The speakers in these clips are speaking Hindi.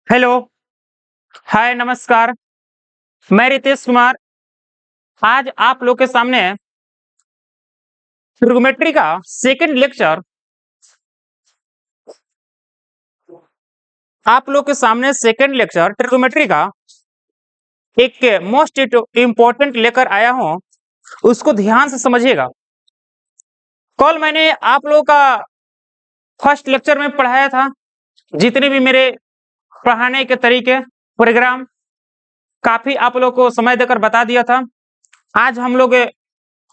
हेलो, हाय, नमस्कार। मैं रितेश कुमार। आज आप लोग के सामने ट्रिग्नोमेट्री का सेकंड लेक्चर आप लोग के सामने सेकंड लेक्चर ट्रिग्नोमेट्री का एक मोस्ट इम्पोर्टेंट लेकर आया हूं। उसको ध्यान से समझिएगा। कल मैंने आप लोगों का फर्स्ट लेक्चर में पढ़ाया था। जितने भी मेरे पढ़ाने के तरीके, प्रोग्राम काफी आप लोग को समय देकर बता दिया था। आज हम लोग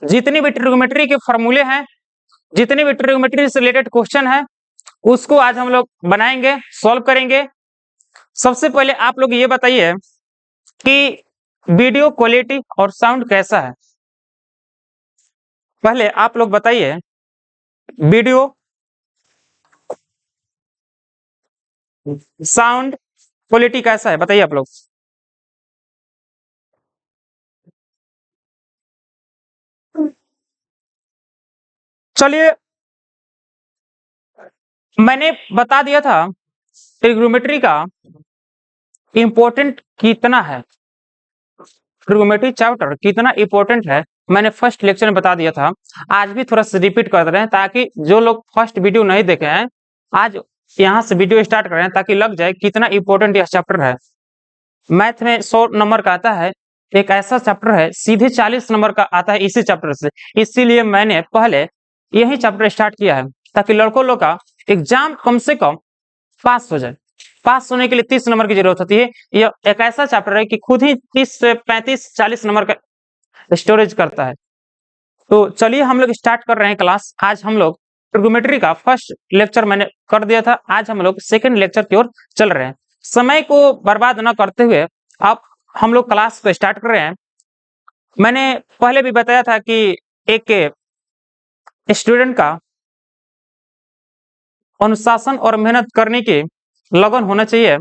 जितनी भी ट्रिग्नोमेट्री के फॉर्मूले हैं, जितने भी ट्रिग्नोमेट्री से रिलेटेड क्वेश्चन है, उसको आज हम लोग बनाएंगे, सॉल्व करेंगे। सबसे पहले आप लोग ये बताइए कि वीडियो क्वालिटी और साउंड कैसा है। पहले आप लोग बताइए वीडियो, साउंड क्वालिटी कैसा है, बताइए आप लोग। चलिए, मैंने बता दिया था ट्रिग्नोमेट्री का इंपॉर्टेंट कितना है, ट्रिग्नोमेट्री चैप्टर कितना इंपॉर्टेंट है, मैंने फर्स्ट लेक्चर में बता दिया था। आज भी थोड़ा सा रिपीट कर रहे हैं ताकि जो लोग फर्स्ट वीडियो नहीं देखे हैं, आज यहाँ से वीडियो स्टार्ट कर रहे हैं ताकि लग जाए कितना इंपॉर्टेंट यह चैप्टर है। मैथ में 100 नंबर का आता है, एक ऐसा चैप्टर है सीधे 40 नंबर का आता है इसी चैप्टर से। इसीलिए मैंने पहले यही चैप्टर स्टार्ट किया है ताकि लड़कों लोग का एग्जाम कम से कम पास हो जाए। पास होने के लिए 30 नंबर की जरूरत होती है। यह एक ऐसा चैप्टर है कि खुद ही 30 से 35-40 नंबर का स्टोरेज करता है। तो चलिए हम लोग स्टार्ट कर रहे हैं क्लास। आज हम लोग ट्रिग्नोमेट्री का फर्स्ट लेक्चर मैंने कर दिया था, आज हम लोग सेकंड लेक्चर की ओर चल रहे हैं। समय को बर्बाद न करते हुए अब हम लोग क्लास को स्टार्ट कर रहे हैं। मैंने पहले भी बताया था कि एक स्टूडेंट का अनुशासन और मेहनत करने की लगन होना चाहिए।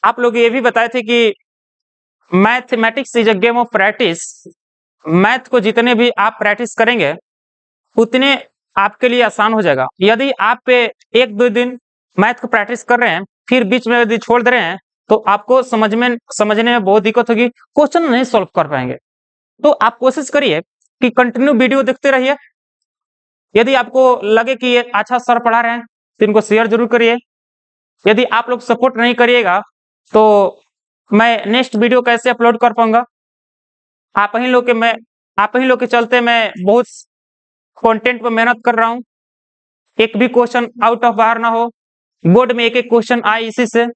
आप लोग ये भी बताए थे कि mathematics is a game of practice. Math को जितने भी आप प्रैक्टिस करेंगे उतने आपके लिए आसान हो जाएगा। यदि आप पे 1-2 दिन मैथ को प्रैक्टिस कर रहे हैं, फिर बीच में यदि छोड़ दे रहे हैं, तो आपको समझने में बहुत दिक्कत होगी, क्वेश्चन नहीं सॉल्व कर पाएंगे। तो आप कोशिश करिए कि कंटिन्यू वीडियो देखते रहिए। यदि आपको लगे कि ये अच्छा सर पढ़ा रहे हैं तो इनको शेयर जरूर करिए। यदि आप लोग सपोर्ट नहीं करिएगा तो मैं नेक्स्ट वीडियो कैसे अपलोड कर पाऊंगा। आप ही लोग के चलते मैं बहुत कंटेंट पर मेहनत कर रहा हूँ। एक भी क्वेश्चन आउट ऑफ बाहर ना हो, बोर्ड में एक क्वेश्चन आए इसी से।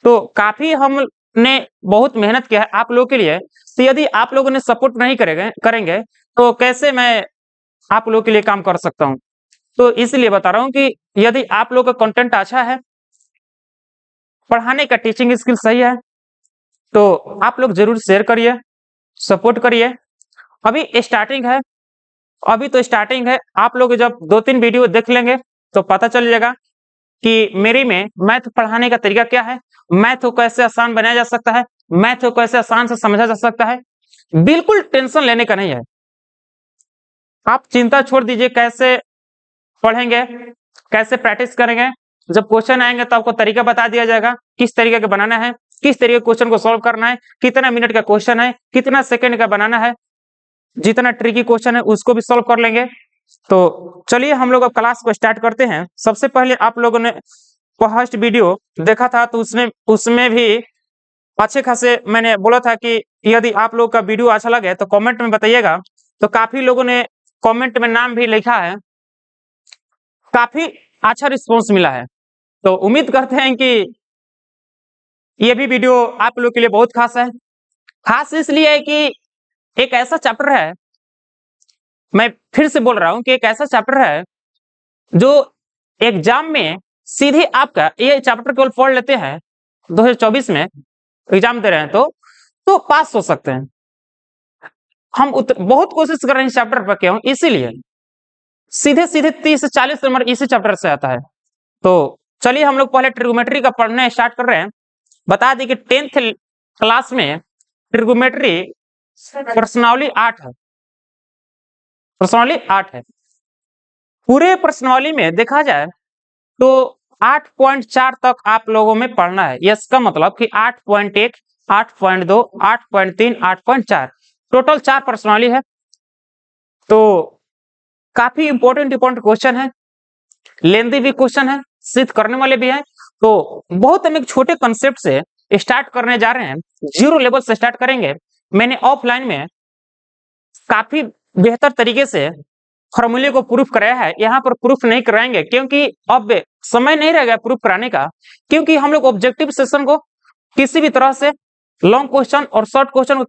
तो काफी हमने बहुत मेहनत किया है आप लोगों के लिए। तो यदि आप लोगों ने सपोर्ट नहीं करेंगे तो कैसे मैं आप लोगों के लिए काम कर सकता हूँ। तो इसलिए बता रहा हूँ कि यदि आप लोग का कंटेंट अच्छा है, पढ़ाने का टीचिंग स्किल सही है, तो आप लोग जरूर शेयर करिए, सपोर्ट करिए। अभी स्टार्टिंग है, अभी तो स्टार्टिंग है। आप लोग जब 2-3 वीडियो देख लेंगे तो पता चल जाएगा कि मेरी में मैथ पढ़ाने का तरीका क्या है, मैथ को कैसे आसान बनाया जा सकता है, मैथ को कैसे आसान से समझा जा सकता है। बिल्कुल टेंशन लेने का नहीं है। आप चिंता छोड़ दीजिए, कैसे पढ़ेंगे, कैसे प्रैक्टिस करेंगे। जब क्वेश्चन आएंगे तो आपको तरीका बता दिया जाएगा किस तरीके का बनाना है, किस तरीके क्वेश्चन को सॉल्व करना है, कितना मिनट का क्वेश्चन है, कितना सेकंड का बनाना है। जितना ट्रिकी क्वेश्चन है उसको भी सॉल्व कर लेंगे। तो चलिए हम लोग अब क्लास को स्टार्ट करते हैं। सबसे पहले आप लोगों ने फर्स्ट वीडियो देखा था तो उसमें उसमें भी अच्छे खासे मैंने बोला था कि यदि आप लोग का वीडियो अच्छा लगे तो कमेंट में बताइएगा। तो काफी लोगों ने कमेंट में नाम भी लिखा है, काफी अच्छा रिस्पॉन्स मिला है। तो उम्मीद करते हैं कि ये भी वीडियो आप लोग के लिए बहुत खास है। खास इसलिए है कि एक ऐसा चैप्टर है, मैं फिर से बोल रहा हूं कि एक ऐसा चैप्टर है जो एग्जाम में सीधे आपका ये चैप्टर केवल पढ़ लेते हैं 2024 में एग्जाम दे रहे हैं तो पास हो सकते हैं। हम बहुत कोशिश कर रहे हैं इस चैप्टर पर, क्यों, इसीलिए सीधे सीधे 30 से 40 नंबर इसी चैप्टर से आता है। तो चलिए हम लोग पहले ट्रिग्नोमेट्री का पढ़ने स्टार्ट कर रहे हैं। बता दी कि 10th क्लास में ट्रिग्नोमेट्री प्रश्नावली 8 है, प्रश्नावली 8 है। पूरे प्रश्नावली में देखा जाए तो 8.4 तक आप लोगों में पढ़ना है। इसका मतलब कि 8.1, 8.2, 8.3, 8.4 टोटल 4 प्रश्नावली है। तो काफी इंपॉर्टेंट क्वेश्चन है, लेंदी भी क्वेश्चन है, सिद्ध करने वाले भी हैं। तो बहुत हम एक छोटे कंसेप्ट से स्टार्ट करने जा रहे हैं, जीरो लेवल से स्टार्ट करेंगे। मैंने ऑफलाइन में काफी बेहतर तरीके से फॉर्मूले को प्रूफ कराया है, यहाँ पर प्रूफ नहीं कराएंगे क्योंकि अब समय नहीं रहेगा प्रूफ कराने का, क्योंकि हम लोग ऑब्जेक्टिव सेशन को किसी भी तरह से लॉन्ग क्वेश्चन और शॉर्ट क्वेश्चन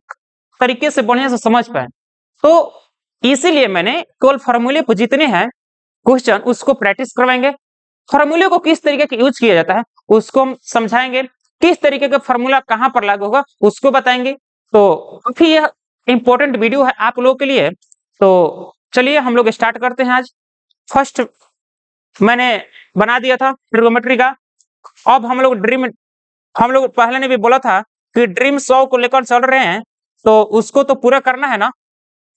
तरीके से बढ़िया से समझ पाए। तो इसीलिए मैंने केवल फॉर्मूले पर जितने हैं क्वेश्चन उसको प्रैक्टिस करवाएंगे। फॉर्मूले को किस तरीके का यूज किया जाता है उसको हम समझाएंगे, किस तरीके का फॉर्मूला कहां पर लागू होगा उसको बताएंगे। तो काफी यह इंपॉर्टेंट वीडियो है आप लोगों के लिए। तो चलिए हम लोग स्टार्ट करते हैं। आज फर्स्ट मैंने बना दिया था ट्रिगोमेट्री का। अब हम लोग पहले ने भी बोला था कि ड्रीम 100 को लेकर चल रहे हैं, तो उसको तो पूरा करना है ना।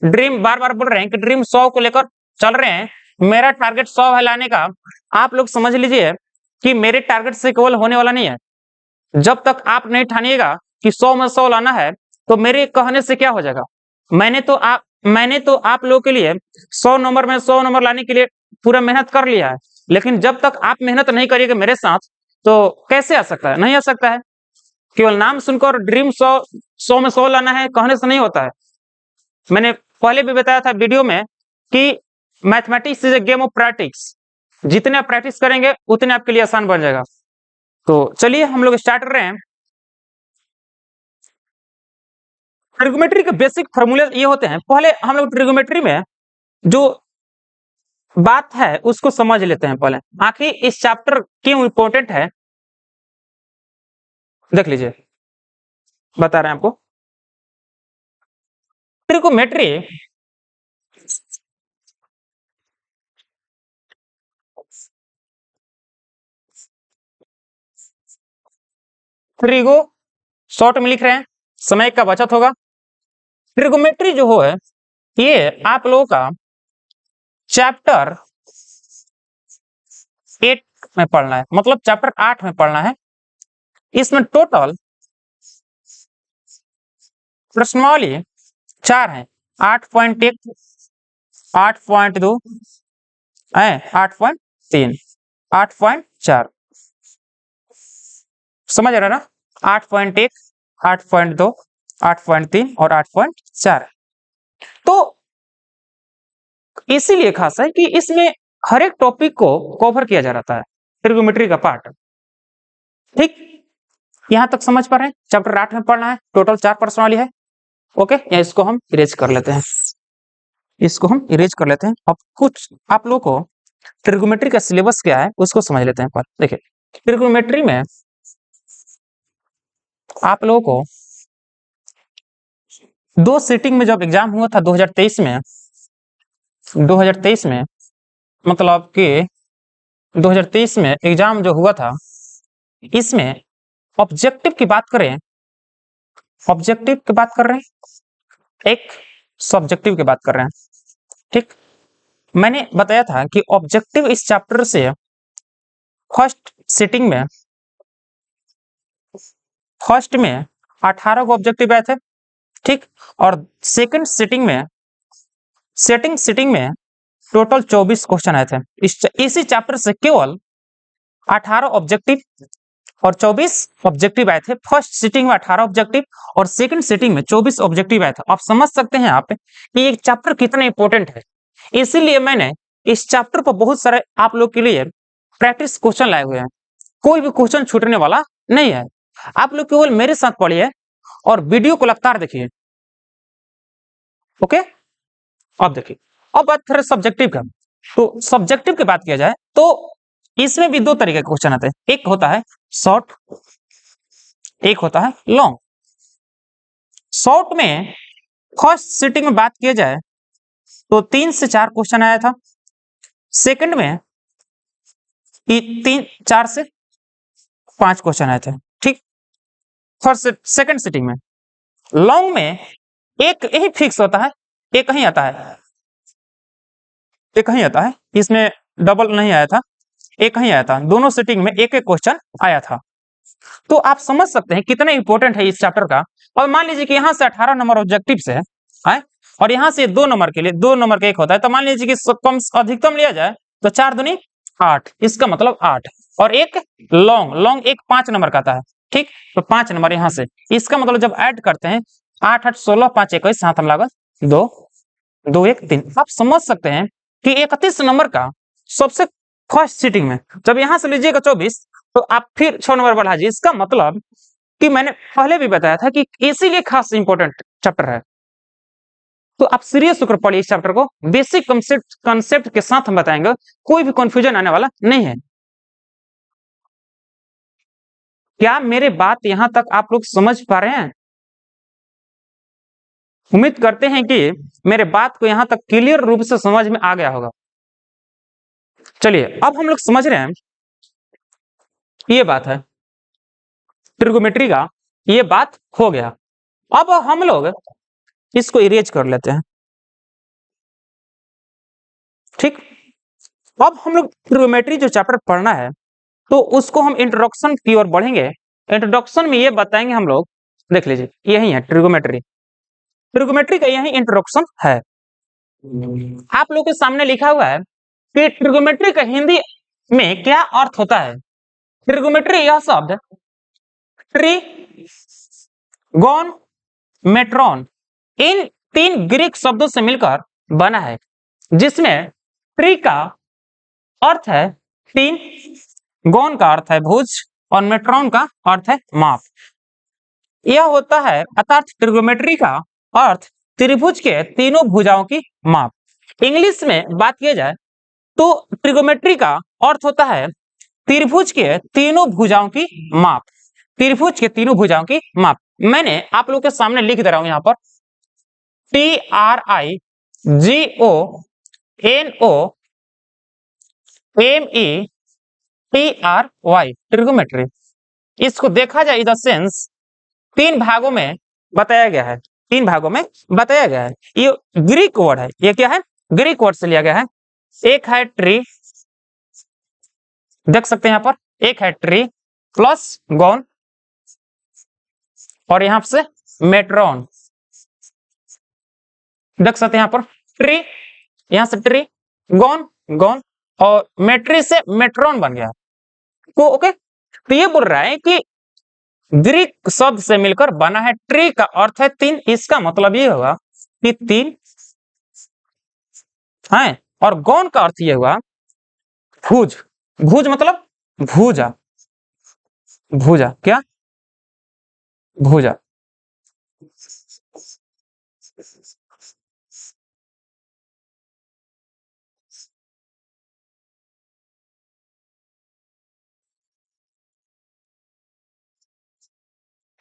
ड्रीम बार बार बोल रहे हैं कि ड्रीम 100 को लेकर चल रहे हैं, मेरा टारगेट 100 है लाने का। आप लोग समझ लीजिए कि मेरे टारगेट से केवल होने वाला नहीं है। जब तक आप नहीं ठानिएगा कि 100 में 100 लाना है, तो मेरे कहने से क्या हो जाएगा। मैंने तो आप लोगों के लिए 100 नंबर में 100 नंबर लाने के लिए पूरा मेहनत कर लिया है, लेकिन जब तक आप मेहनत नहीं करिएगा मेरे साथ, तो कैसे आ सकता है, नहीं आ सकता है। केवल नाम सुनकर ड्रीम 100 में 100 लाना है कहने से नहीं होता है। मैंने पहले भी बताया था वीडियो में कि mathematics is a game of practice, जितने आप प्रैक्टिस करेंगे उतने आपके लिए आसान बन जाएगा। तो चलिए हम लोग स्टार्ट कर रहे हैं। ट्रिगोमेट्री के बेसिक फॉर्मूले ये होते हैं। पहले हम लोग ट्रिगोमेट्री में जो बात है उसको समझ लेते हैं पहले, आखिर इस चैप्टर क्यों इंपॉर्टेंट है देख लीजिए, बता रहे हैं आपको। ट्रिगोमेट्री ट्रिगो शॉर्ट में लिख रहे हैं, समय का बचत होगा। ट्रिगोमेट्री जो हो है ये आप लोगों का चैप्टर 8 में पढ़ना है, मतलब चैप्टर 8 में पढ़ना है। इसमें टोटल प्रश्नावली 4 है, 8.1, 8.2, 8.3, 8.4, समझ रहे ना। 8.1, 8.2, 8.3 और 8.4। तो इसीलिए खास है कि इसमें हर एक टॉपिक को कवर किया जा रहा है, ट्रिगोमेट्री का पार्ट। ठीक, यहां तक समझ पा रहे हैं। चैप्टर 8 में पढ़ना है, टोटल 4 प्रश्नावली है। ओके, या इसको हम इरेज कर लेते हैं, इसको हम इरेज कर लेते हैं। अब कुछ आप लोगों को ट्रिगोमेट्री का सिलेबस क्या है उसको समझ लेते हैं। पर देखिए, ट्रिगोमेट्री में आप लोगों को 2 सीटिंग में जब एग्जाम हुआ था 2023 में, मतलब कि 2023 में एग्जाम जो हुआ था, इसमें ऑब्जेक्टिव की बात करें, ऑब्जेक्टिव की बात कर रहे हैं, एक सब्जेक्टिव की बात कर रहे हैं। ठीक, मैंने बताया था कि ऑब्जेक्टिव इस चैप्टर से फर्स्ट में 18 को ऑब्जेक्टिव आए थे। ठीक, और सेकंड सिटिंग में टोटल 24 क्वेश्चन आए थे। इसी चैप्टर से केवल 18 ऑब्जेक्टिव और 24 ऑब्जेक्टिव आए थे। फर्स्ट सिटिंग में 18 ऑब्जेक्टिव और सेकंड सिटिंग में 24 ऑब्जेक्टिव आए थे। आप समझ सकते हैं आप कि ये चैप्टर कितना इंपॉर्टेंट है। इसीलिए मैंने इस चैप्टर पर बहुत सारे आप लोग के लिए प्रैक्टिस क्वेश्चन लाए हुए हैं, कोई भी क्वेश्चन छूटने वाला नहीं है। आप लोग केवल मेरे साथ पढ़िए और वीडियो को लगातार देखिए। ओके, अब देखिए, अब बात करें सब्जेक्टिव का। तो सब्जेक्टिव की बात किया जाए तो इसमें भी 2 तरीके के क्वेश्चन आते हैं, एक होता है शॉर्ट, एक होता है लॉन्ग। शॉर्ट में फर्स्ट सिटिंग में बात किया जाए तो 3 से 4 क्वेश्चन आया था। सेकंड में 4 से 5 क्वेश्चन आए थे। ठीक, फर्स्ट सेकंड सिटिंग में। लॉन्ग में एक ही फिक्स होता है, एक ही आता है, इसमें डबल नहीं आया था। एक ही आया था, दोनों सिटिंग में एक एक क्वेश्चन आया था। तो आप समझ सकते हैं कितना इंपॉर्टेंट है इस चैप्टर का। और मान लीजिए कि यहाँ से 18 नंबर ऑब्जेक्टिव से है और यहाँ से 2 नंबर के लिए 2 नंबर का एक होता है, तो मान लीजिए कि कम अधिकतम लिया जाए तो 4 दूनी 8, इसका मतलब 8 और एक लॉन्ग एक 5 नंबर का आता है, ठीक। तो 5 नंबर यहाँ से, इसका मतलब जब ऐड करते हैं 8 8 16 5 21 7 हम लागत 2 2 1 3। आप समझ सकते हैं कि 31 नंबर का सबसे फर्स्ट सीटिंग में जब यहाँ से लीजिएगा 24 तो आप फिर 6 नंबर बढ़ाइए। इसका मतलब कि मैंने पहले भी बताया था कि इसीलिए खास इंपॉर्टेंट चैप्टर है। तो आप सीरियस होकर पढ़िए इस चैप्टर को, बेसिक कंसेप्ट के साथ हम बताएंगे, कोई भी कंफ्यूजन आने वाला नहीं है। क्या मेरे बात यहां तक आप लोग समझ पा रहे हैं? उम्मीद करते हैं कि मेरे बात को यहां तक क्लियर रूप से समझ में आ गया होगा। चलिए अब हम लोग समझ रहे हैं, ये बात है ट्रिगोमेट्री का, ये बात हो गया। अब हम लोग इसको इरेज कर लेते हैं, ठीक। अब हम लोग ट्रिगोमेट्री जो चैप्टर पढ़ना है तो उसको हम इंट्रोडक्शन की ओर बढ़ेंगे। इंट्रोडक्शन में ये बताएंगे हम लोग, देख लीजिए यही है ट्रिगोमेट्री, ट्रिगोमेट्री का यही इंट्रोडक्शन है। आप लोग के सामने लिखा हुआ है कि ट्रिगोमेट्री का हिंदी में क्या अर्थ होता है। ट्रिगोमेट्री यह शब्द ट्री, गॉन, मेट्रॉन इन 3 ग्रीक शब्दों से मिलकर बना है, जिसमें ट्री का अर्थ है 3, गॉन का अर्थ है भुज और मेट्रॉन का अर्थ है माप। यह होता है अर्थात ट्रिगोमेट्री का अर्थ त्रिभुज के तीनों भुजाओं की माप। इंग्लिश में बात किया जाए तो ट्रिगोमेट्री का अर्थ होता है त्रिभुज के तीनों भुजाओं की माप, त्रिभुज के तीनों भुजाओं की माप। मैंने आप लोग के सामने लिख दे रहा हूं यहां पर TRIGONOMETRY, ट्रिगोमेट्री। इसको देखा जाए इन द सेंस 3 भागों में बताया गया है, 3 भागों में बताया गया है। ये ग्रीक वर्ड है, ये क्या है, ग्रीक वर्ड से लिया गया है। एक है ट्री, देख सकते हैं यहां पर, एक है ट्री प्लस गॉन और यहां से मेट्रॉन, देख सकते हैं यहां पर ट्री, यहां से ट्री, गॉन गॉन और मेट्री से मेट्रॉन बन गया। तो ओके, तो ये बोल रहा है कि ग्रीक शब्द से मिलकर बना है, ट्री का अर्थ है 3, इसका मतलब ये होगा कि 3 है और गॉन का अर्थ ये हुआ भुज, भुज मतलब भुजा, भुजा क्या, भुजा।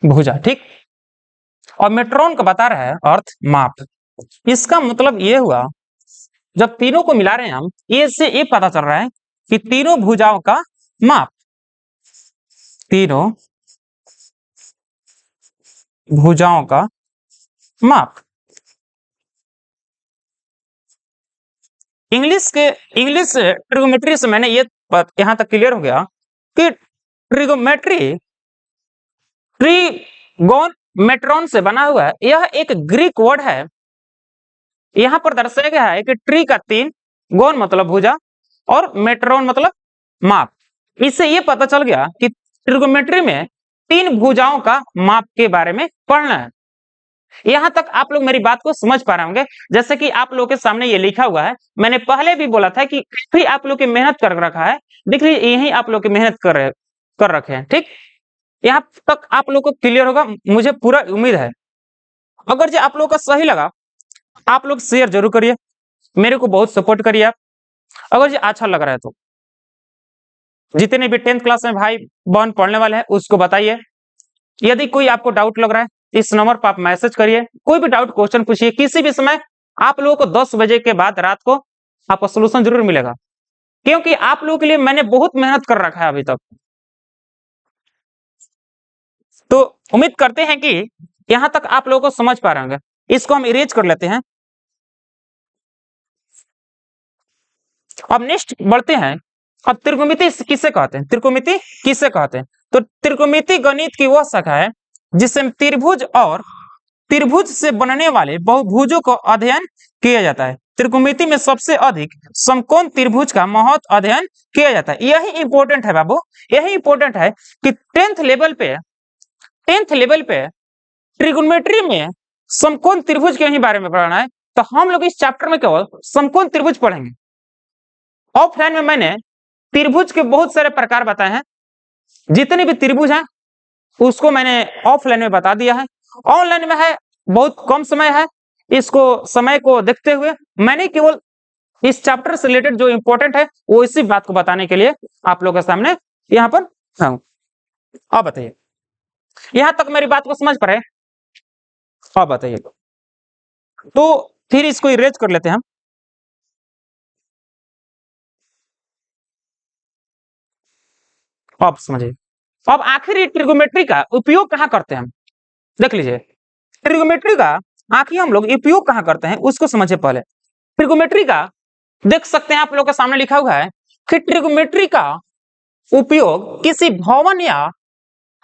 भुजा, ठीक। और मेट्रॉन का बता रहा है अर्थ माप। इसका मतलब ये हुआ जब तीनों को मिला रहे हैं हम, ये से ये पता चल रहा है कि तीनों भुजाओं का माप, तीनों भुजाओं का माप। इंग्लिश ट्रिगोमेट्री से मैंने ये यहां तक क्लियर हो गया कि ट्रिगोमेट्री ट्रीगोन मेट्रॉन से बना हुआ है। यह एक ग्रीक वर्ड है, यहां पर दर्शाया गया है कि ट्री का 3, गोन मतलब भुजा और मेट्रॉन मतलब माप। इससे यह पता चल गया कि ट्रिगोमेट्री में 3 भुजाओं का माप के बारे में पढ़ना है। यहां तक आप लोग मेरी बात को समझ पा रहे होंगे। जैसे कि आप लोगों के सामने ये लिखा हुआ है, मैंने पहले भी बोला था कि काफी आप लोग की मेहनत कर रखा है, देख लीजिए यही आप लोग की मेहनत कर रखे हैं, ठीक। यहां तक आप लोग को क्लियर होगा, मुझे पूरा उम्मीद है। अगर जो आप लोग का सही लगा, आप लोग शेयर जरूर करिए, मेरे को बहुत सपोर्ट करिए आप। अगर जो अच्छा लग रहा है तो जितने भी 10th क्लास में भाई बहन पढ़ने वाले हैं उसको बताइए। यदि कोई आपको डाउट लग रहा है, इस नंबर पर आप मैसेज करिए, कोई भी डाउट क्वेश्चन पूछिए किसी भी समय। आप लोगों को 10 बजे के बाद रात को आपको सोल्यूशन जरूर मिलेगा, क्योंकि आप लोगों के लिए मैंने बहुत मेहनत कर रखा है अभी तक। तो उम्मीद करते हैं कि यहां तक आप लोगों को समझ पा रहे होंगे। इसको हम इरेज कर लेते हैं। अब नेक्स्ट बढ़ते हैं अब त्रिकोणमिति किसे कहते हैं? त्रिकोणमिति किसे कहते हैं? तो त्रिकोणमिति गणित की वह शाखा है जिसमें त्रिभुज और त्रिभुज से बनने वाले बहुभुजों को अध्ययन किया जाता है। त्रिकोणमिति में सबसे अधिक समकोण त्रिभुज का महत्व अध्ययन किया जाता है। यही इंपॉर्टेंट है बाबू, यही इंपॉर्टेंट है कि टेंथ लेवल पे ट्रिगोनोमेट्री में समकोण त्रिभुज के ही बारे में पढ़ना है। तो हम लोग इस चैप्टर में केवल समकोण त्रिभुज पढ़ेंगे। ऑफलाइन में मैंने त्रिभुज के बहुत सारे प्रकार बताए हैं, जितने भी त्रिभुज हैं उसको मैंने ऑफलाइन में बता दिया है। ऑनलाइन में है बहुत कम समय है, इसको समय को देखते हुए मैंने केवल इस चैप्टर से रिलेटेड जो इंपॉर्टेंट है वो इसी बात को बताने के लिए आप लोगों के सामने यहाँ पर हूं। अब बताइए, यहां तक मेरी बात को समझ पाए? अब बताइए, तो फिर इसको इरेज कर लेते हैं हम। अब समझिए, अब आखिर ये ट्रिगोनोमेट्री का उपयोग कहां करते हैं हम? देख लीजिए, ट्रिगोनोमेट्री का आखिर हम लोग उपयोग कहां करते हैं उसको समझिए। पहले ट्रिगोनोमेट्री का देख सकते हैं, आप लोगों के सामने लिखा हुआ है कि ट्रिगोनोमेट्री का उपयोग किसी भवन या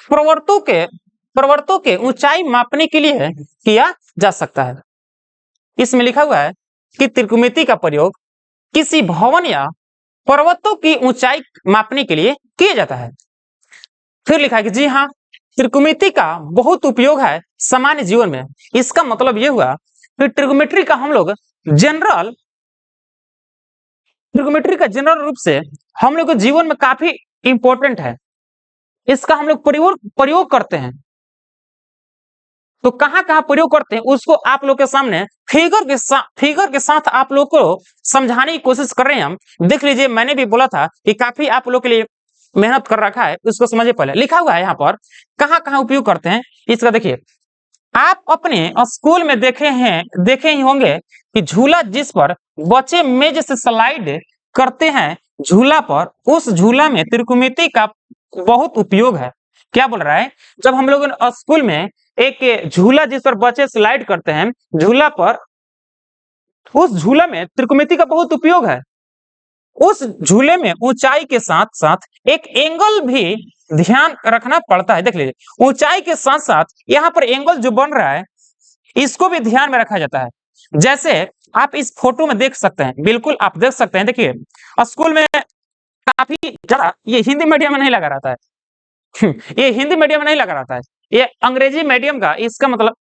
पर्वतों के ऊंचाई मापने के लिए किया जा सकता है। इसमें लिखा हुआ है कि त्रिकोणमिति का प्रयोग किसी भवन या पर्वतों की ऊंचाई मापने के लिए किया जाता है। फिर लिखा है कि जी हाँ, त्रिकोणमिति का बहुत उपयोग है सामान्य जीवन में। इसका मतलब यह हुआ कि ट्रिगोनोमेट्री का हम लोग जनरल रूप से हम लोग के जीवन में काफी इंपॉर्टेंट है। इसका हम लोग प्रयोग करते हैं। तो कहां कहां प्रयोग करते हैं उसको आप लोग के सामने फिगर के साथ आप लोग को समझाने की कोशिश कर रहे हैं हम। देख लीजिए, मैंने भी बोला था कि काफी आप लोग के लिए मेहनत कर रखा है, उसको समझिए। पहले लिखा हुआ है यहाँ पर कहां कहां उपयोग करते हैं इसका। देखिए, आप अपने स्कूल में देखे ही होंगे कि झूला जिस पर बच्चे मेज से स्लाइड करते हैं झूला पर, उस झूला में त्रिकोणमिति का बहुत उपयोग है। क्या बोल रहा है? जब हम लोग स्कूल में एक झूला जिस पर बच्चे स्लाइड करते हैं झूला पर, उस झूला में त्रिकोणमिति का बहुत उपयोग है। उस झूले में ऊंचाई के साथ साथ एक एंगल भी ध्यान रखना पड़ता है। देख लीजिए, ऊंचाई के साथ साथ यहाँ पर एंगल जो बन रहा है इसको भी ध्यान में रखा जाता है। जैसे आप इस फोटो में देख सकते हैं, बिल्कुल आप देख सकते हैं। देखिए, स्कूल में काफी ज्यादा ये हिंदी मीडियम में नहीं लगा रहता है ये हिंदी मीडियम में नहीं लगा रहता है, ये अंग्रेजी मीडियम का। इसका मतलब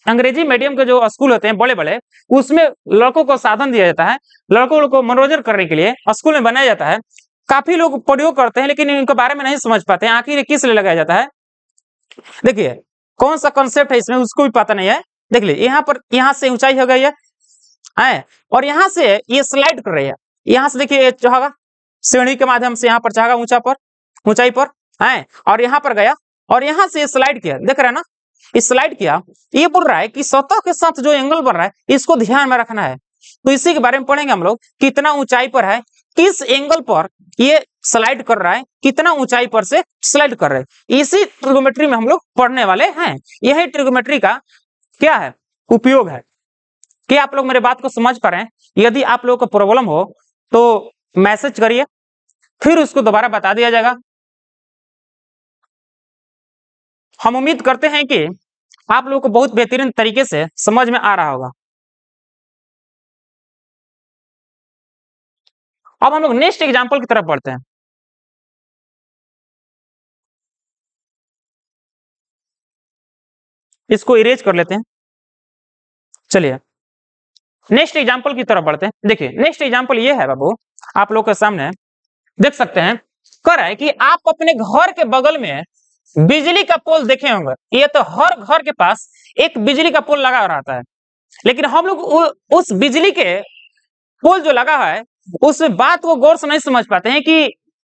अंग्रेजी मीडियम के जो स्कूल होते हैं बड़े बड़े, उसमें लड़कों को साधन दिया जाता है, लड़कों को मनोरंजन करने के लिए स्कूल में बनाया जाता है। काफी लोग प्रयोग करते हैं लेकिन इनके बारे में नहीं समझ पाते हैं आखिर किस लिए लगाया जाता है। देखिए, कौन सा कॉन्सेप्ट है इसमें उसको भी पता नहीं है। देख लीजिए, यहाँ से ऊंचाई हो गई है और यहाँ से ये स्लाइड कर रही है। यहाँ से देखिए चाहेगा सीढ़ी के माध्यम से यहाँ पर चाहेगा ऊंचाई पर है, और यहाँ पर गया और यहाँ से स्लाइड किया। देख रहे हैं ना, इस स्लाइड किया। ये बोल रहा है कि सतह के साथ जो एंगल बन रहा है इसको ध्यान में रखना है। तो इसी के बारे में पढ़ेंगे हम लोग, कितना ऊंचाई पर है, किस एंगल पर ये स्लाइड कर रहा है, कितना ऊंचाई पर से स्लाइड कर रहे हैं। इसी ट्रिगोनोमेट्री में हम लोग पढ़ने वाले हैं। यही ट्रिगोनोमेट्री का क्या है, उपयोग है। कि आप लोग मेरे बात को समझ पा रहे हैं? यदि आप लोगों को प्रॉब्लम हो तो मैसेज करिए, फिर उसको दोबारा बता दिया जाएगा। हम उम्मीद करते हैं कि आप लोगों को बहुत बेहतरीन तरीके से समझ में आ रहा होगा। अब हम लोग नेक्स्ट एग्जांपल की तरफ बढ़ते हैं। इसको इरेज कर लेते हैं। चलिए नेक्स्ट एग्जांपल की तरफ बढ़ते हैं। देखिए, नेक्स्ट एग्जांपल ये है बाबू, आप लोग के सामने देख सकते हैं। कह रहा है कि आप अपने घर के बगल में बिजली का पोल देखे होंगे। ये तो हर घर के पास एक बिजली का पोल लगा रहता है, लेकिन हम लोग उस बिजली के पोल जो लगा है उस बात को गौर से नहीं समझ पाते हैं कि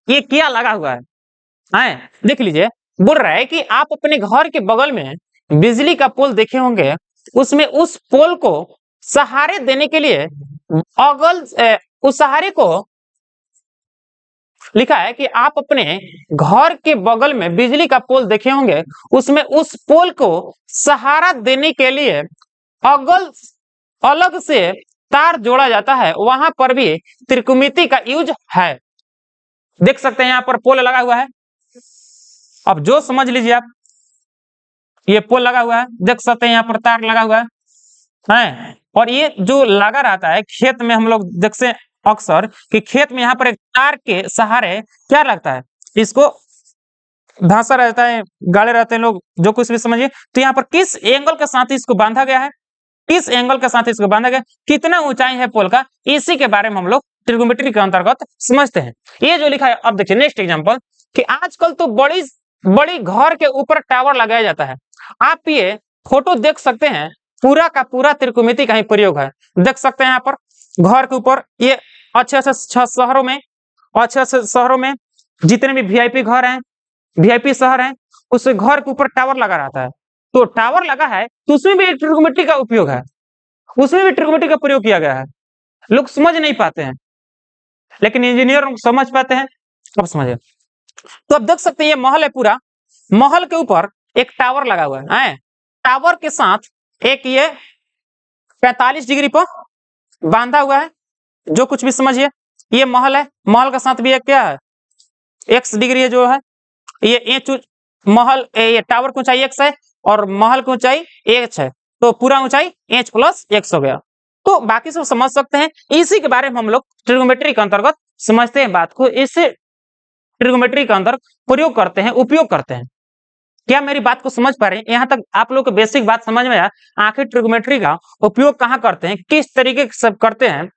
ये क्या लगा हुआ है। देख लीजिए, बोल रहा है कि आप अपने घर के बगल में बिजली का पोल देखे होंगे, उसमें उस पोल को सहारे देने के लिए उस सहारे को लिखा है कि आप अपने घर के बगल में बिजली का पोल देखे होंगे, उसमें उस पोल को सहारा देने के लिए अलग से तार जोड़ा जाता है। वहां पर भी त्रिकोणमिति का यूज है। देख सकते हैं यहाँ पर पोल लगा हुआ है। अब जो समझ लीजिए आप, ये पोल लगा हुआ है, देख सकते हैं यहाँ पर तार लगा हुआ है। और ये जो लगा रहता है खेत में, हम लोग देखते अक्सर कि खेत में यहाँ पर एक तार के सहारे क्या लगता है, इसको धांसा रहता है, गाड़े रहते हैं लोग, जो कुछ भी समझिए। तो यहाँ पर किस एंगल के साथ इसको बांधा गया है, किस एंगल के साथ इसको बांधा गया, कितना ऊंचाई है पोल का, इसी के बारे में हम लोग ट्रिग्नोमेट्री के अंतर्गत समझते हैं। ये जो लिखा है, अब देखिए नेक्स्ट एग्जांपल, कि आजकल तो बड़ी बड़ी घर के ऊपर टावर लगाया जाता है। आप ये फोटो देख सकते हैं, पूरा का पूरा त्रिकोणमिति का ही प्रयोग है। देख सकते हैं यहाँ पर घर के ऊपर, ये अच्छे से शहरों में, अच्छे से शहरों में जितने भी वीआईपी घर हैं, वीआईपी शहर है, उस घर के ऊपर टावर लगा रहता है। तो टावर लगा है तो उसमें भी ट्रिग्नोमेट्री का उपयोग है, उसमें भी ट्रिग्नोमेट्री का प्रयोग किया गया है। लोग समझ नहीं पाते हैं, लेकिन इंजीनियर समझ पाते हैं। अब समझिए, तो अब देख सकते हैं ये महल है पूरा, महल के ऊपर एक टावर लगा हुआ है। टावर के साथ एक ये 45 डिग्री पर बांधा हुआ है, जो कुछ भी समझिए। ये महल है, महल के साथ भी एक क्या है, एक्स डिग्री जो है, ये महल, ये टावर की ऊंचाई x है और महल की ऊंचाई h है, तो पूरा ऊंचाई h प्लस x हो गया। तो बाकी सब समझ सकते हैं, इसी के बारे में हम लोग ट्रिग्नोमेट्री के अंतर्गत समझते हैं बात को, इससे ट्रिग्नोमेट्री के अंदर प्रयोग करते हैं, उपयोग करते हैं। क्या मेरी बात को समझ पा रहे हैं? यहाँ तक आप लोग को बेसिक बात समझ में आया, आखिर ट्रिग्नोमेट्री का उपयोग कहाँ करते हैं, किस तरीके से सब करते हैं,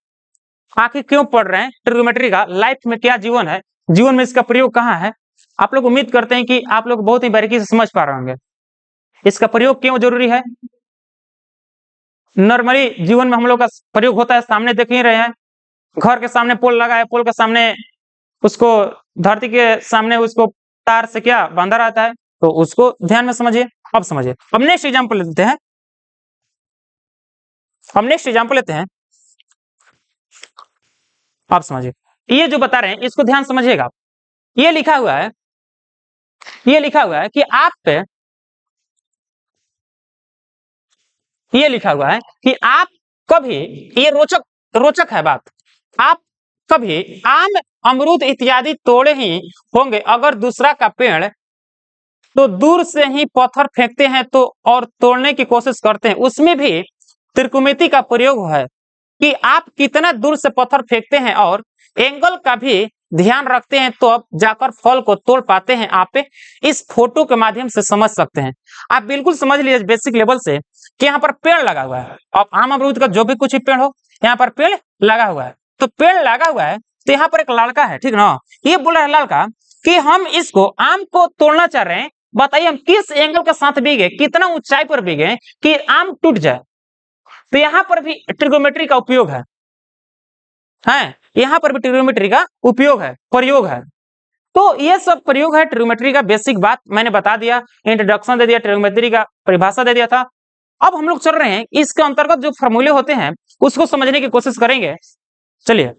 आखिर क्यों पढ़ रहे हैं ट्रिग्नोमेट्री का, लाइफ में क्या जीवन है, जीवन में इसका प्रयोग कहाँ है। आप लोग उम्मीद करते हैं कि आप लोग बहुत ही बारीकी से समझ पा रहे होंगे, इसका प्रयोग क्यों जरूरी है। नॉर्मली जीवन में हम लोग का प्रयोग होता है, सामने देख ही रहे हैं, घर के सामने पोल लगा है, पोल के सामने उसको, धरती के सामने उसको तार से क्या बांधा रहता है, तो उसको ध्यान में समझिए। अब समझिए, अब नेक्स्ट एग्जांपल लेते हैं, हम नेक्स्ट एग्जांपल लेते हैं। आप समझिए, ये जो बता रहे हैं इसको ध्यान समझिएगा। ये लिखा हुआ है, ये लिखा हुआ है कि आप पे, ये लिखा हुआ है कि आप कभी, ये रोचक रोचक है बात, आप कभी आम, अमरूद इत्यादि तोड़े ही होंगे, अगर दूसरा का पेड़ तो दूर से ही पत्थर फेंकते हैं तो, और तोड़ने की कोशिश करते हैं, उसमें भी त्रिकोणमिति का प्रयोग है कि आप कितना दूर से पत्थर फेंकते हैं और एंगल का भी ध्यान रखते हैं, तो अब जाकर फल को तोड़ पाते हैं। आप इस फोटो के माध्यम से समझ सकते हैं। आप बिल्कुल समझ लीजिए बेसिक लेवल से कि यहाँ पर पेड़ लगा हुआ है, अब आम अमरूद का जो भी कुछ पेड़ हो, यहाँ पर पेड़ लगा हुआ है। तो पेड़ लगा हुआ है, तो यहाँ पर एक लड़का है, ठीक ना, ये बोला है लड़का कि हम इसको आम को तोड़ना चाह रहे हैं, बताइए हम किस एंगल के साथ बीगे, कितना ऊंचाई पर बीगे कि आम टूट जाए। तो यहाँ पर भी ट्रिग्नोमेट्री का उपयोग है, यहाँ पर भी ट्रिग्नोमेट्री का उपयोग है, प्रयोग है। तो ये सब प्रयोग है ट्रिग्नोमेट्री का। बेसिक बात मैंने बता दिया, इंट्रोडक्शन दे दिया, ट्रिग्नोमेट्री का परिभाषा दे दिया था। अब हम लोग चल रहे हैं, इसके अंतर्गत जो फॉर्मूले होते हैं उसको समझने की कोशिश करेंगे। चलिए,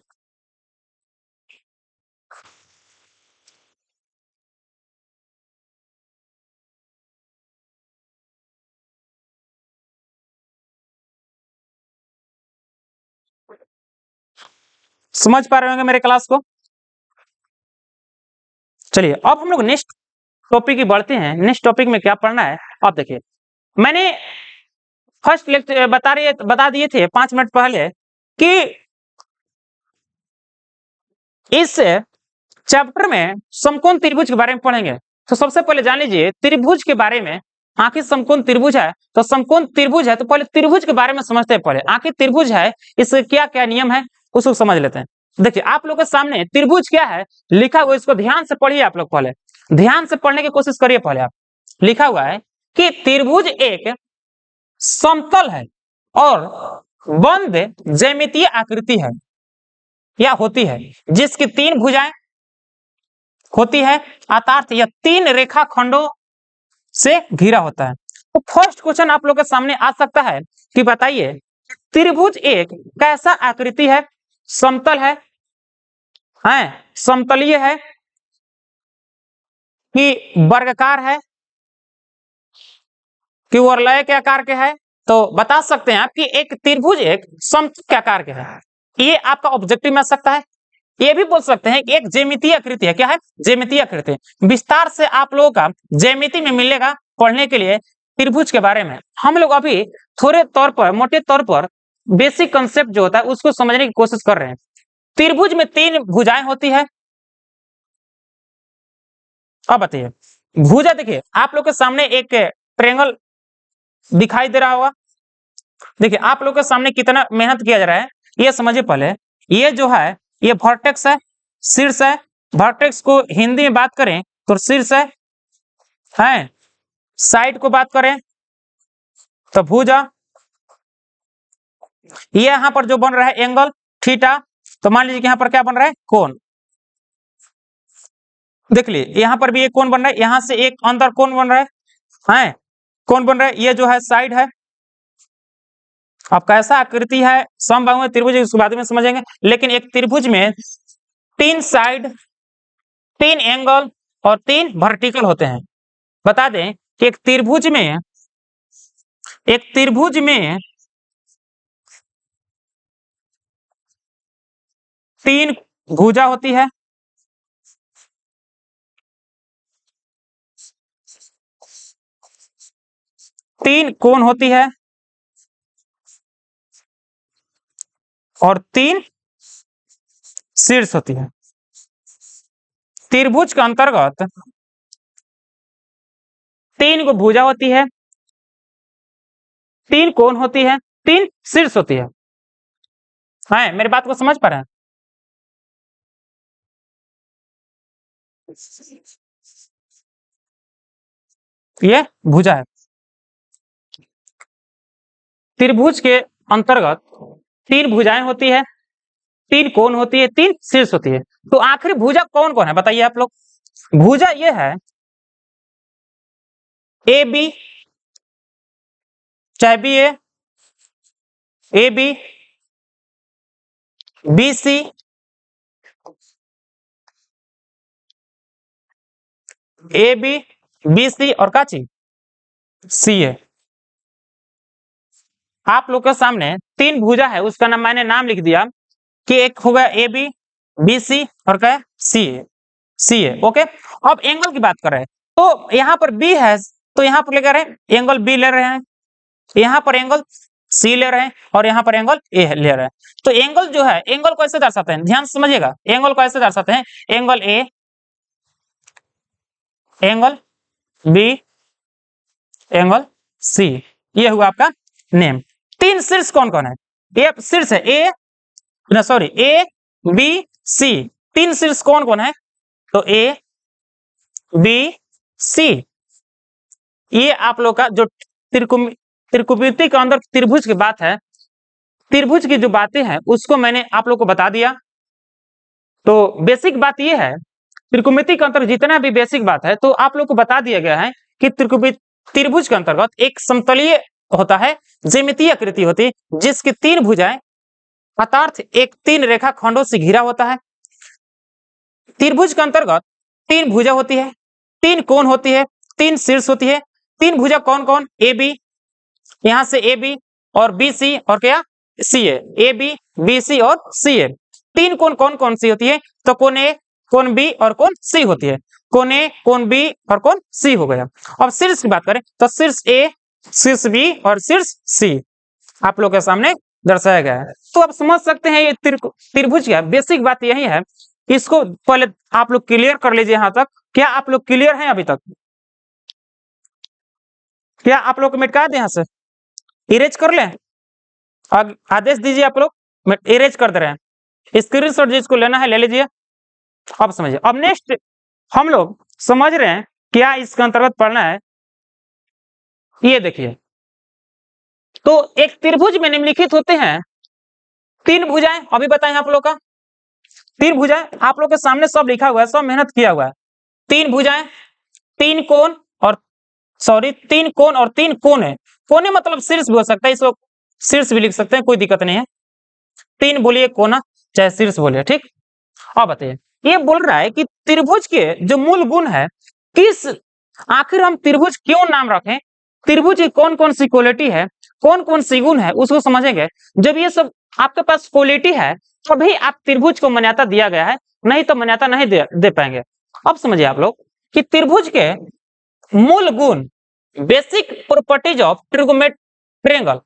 समझ पा रहे होंगे मेरे क्लास को। चलिए, अब हम लोग नेक्स्ट टॉपिक की बढ़ते हैं। नेक्स्ट टॉपिक में क्या पढ़ना है, आप देखिए, मैंने फर्स्ट लेक्चर बता दिए थे 5 मिनट पहले कि इस चैप्टर में समकोण त्रिभुज के बारे में पढ़ेंगे। तो सबसे पहले जान लीजिए त्रिभुज के बारे में, आखिर समकोण त्रिभुज है तो समकोण त्रिभुज है, तो पहले त्रिभुज के बारे में समझते हैं। पहले आखिर त्रिभुज है, इसके क्या क्या नियम है उसको समझ लेते हैं। देखिए, आप लोग के सामने त्रिभुज क्या है लिखा हुआ, इसको ध्यान से पढ़िए। आप लोग पहले ध्यान से पढ़ने की कोशिश करिए। पहले आप, लिखा हुआ है कि त्रिभुज एक समतल है और बंद ज्यामितीय आकृति है या होती है, जिसकी 3 भुजाएं होती है, अर्थात यह 3 रेखाखंडों से घिरा होता है। तो फर्स्ट क्वेश्चन आप लोग के सामने आ सकता है कि बताइए त्रिभुज एक कैसा आकृति है, समतल है, समतलीय है कि वर्गाकार है कि वलय के आकार के है। तो बता सकते हैं आप कि एक त्रिभुज एक समतल के आकार के है। ये आपका ऑब्जेक्टिव में आ सकता है। ये भी बोल सकते हैं कि एक ज्यामितीय आकृति है। क्या है? ज्यामितीय आकृति। विस्तार से आप लोगों का ज्यामिति में मिलेगा पढ़ने के लिए त्रिभुज के बारे में। हम लोग अभी थोड़े तौर पर, मोटे तौर पर बेसिक कंसेप्ट जो होता है उसको समझने की कोशिश कर रहे हैं। त्रिभुज में 3 भुजाएं होती है। अब बताइए, भुजा देखिए आप लोग के सामने एक ट्रायंगल दिखाई दे रहा होगा। देखिए आप लोग के सामने कितना मेहनत किया जा रहा है ये समझिए। पहले ये जो है ये वर्टेक्स है, शीर्ष है। वर्टेक्स को हिंदी में बात करें तो शीर्ष है। साइड को बात करें तो भुजा। ये यहां पर जो बन रहा है एंगल थीटा, तो मान लीजिए कि यहां पर क्या बन रहा है? कोण। देख लीजिए यहां पर भी एक कोण बन रहा है, यहां से एक अंदर कोण बन रहा है, कोण बन रहा है। ये जो है साइड है। अब कैसा आकृति है समबाहु त्रिभुज उसके बाद में समझेंगे। लेकिन एक त्रिभुज में 3 साइड, 3 एंगल और 3 वर्टिकल होते हैं। बता दें कि एक त्रिभुज में 3 भुजा होती है, 3 कोण होती है और 3 शीर्ष होती है। त्रिभुज के अंतर्गत 3 को भुजा होती है, 3 कोण होती है, 3 शीर्ष होती है। मेरी बात को समझ पा रहे हैं? ये भुजा है। त्रिभुज के अंतर्गत 3 भुजाएं होती है, 3 कोण होती है, 3 शीर्ष होती है। तो आखिरी भुजा कौन कौन है बताइए आप लोग? भुजा ये है ए बी, चाहे B A B, B C, A B, B C और काची सी है। आप लोग के सामने 3 भुजा है, उसका नाम मैंने नाम लिख दिया कि एक होगा ए बी, बी सी और क्या है? सी है। ओके। अब एंगल की बात कर रहे हैं तो यहाँ पर बी है तो यहाँ पर ले रहे हैं एंगल बी ले रहे हैं, यहाँ पर एंगल सी ले रहे हैं और यहाँ पर एंगल ए ले रहे हैं। तो एंगल जो है, एंगल को ऐसे दर्शाते हैं, ध्यान से समझिएगा। एंगल को ऐसे दर्शाते हैं, angle A, angle B, angle C. ये हुआ आपका नेम। 3 शीर्ष कौन कौन है? ये शीर्ष है ए बी सी। 3 शीर्ष कौन कौन है? तो ए बी सी। ये आप लोग का जो त्रिकोणमिति के अंदर त्रिभुज की बात है, त्रिभुज की जो बातें हैं उसको मैंने आप लोग को बता दिया। तो बेसिक बात ये है, त्रिकोणमिति के अंतर जितना भी बेसिक बात है तो आप लोग को बता दिया गया है कि त्रिभुज के अंतर्गत एक समतलीय होता है, ज्यामितीय आकृति होती है जिसकी 3 भुजाएं अर्थात एक 3 रेखा खंडों से घिरा होता है। त्रिभुज के अंतर्गत 3 भुजा होती है, 3 कोण होती है, 3 शीर्ष होती है। 3 भुजा कौन कौन? ए बी, यहां से ए बी और बी सी और क्या? सी है। ए बी, बी सी और सी है। 3 कोण कौन कौन सी होती है? तो कोण ए, कोण बी और कोण सी होती है। कोण ए, कोण बी और कोण सी हो गया। अब शीर्ष की बात करें तो शीर्ष ए, शीर्ष बी और शीर्ष सी आप लोग के सामने दर्शाया गया है। तो आप समझ सकते हैं ये त्रिभुज का बेसिक बात यही है। इसको पहले आप लोग क्लियर कर लीजिए। यहां तक क्या आप लोग क्लियर हैं? अभी तक क्या आप लोग को मिटा दें, यहां से इरेज कर लें? आदेश दीजिए आप लोग, इरेज कर दे रहे हैं। स्क्रीनशॉट जिसको लेना है ले लीजिए। अब समझिए। अब नेक्स्ट हम लोग समझ रहे हैं क्या इसके अंतर्गत पढ़ना है। ये देखिए, तो एक त्रिभुज में निम्नलिखित होते हैं 3 भुजाएं। अभी बताएं आप लोग का 3 भुजाएं आप लोग के सामने सब लिखा हुआ है, सब मेहनत किया हुआ है। 3 भुजाएं, 3 कोण और 3 कोण और 3 कोने। कोने मतलब शीर्ष भी हो सकता है, इसको शीर्ष भी लिख सकते हैं, कोई दिक्कत नहीं है। 3 बोलिए कोना, चाहे शीर्ष बोलिए, ठीक। अब बताइए, ये बोल रहा है कि त्रिभुज के जो मूल गुण है, किस आखिर हम त्रिभुज क्यों नाम रखें, त्रिभुज की कौन कौन सी क्वालिटी है, कौन कौन सी गुण है, उसको समझेंगे। जब ये सब आपके पास क्वालिटी है तभी आप त्रिभुज को मान्यता दिया गया है, नहीं तो मान्यता नहीं दे पाएंगे। अब समझिए आप लोग कि त्रिभुज के मूल गुण, बेसिक प्रॉपर्टीज ऑफ ट्रायंगल,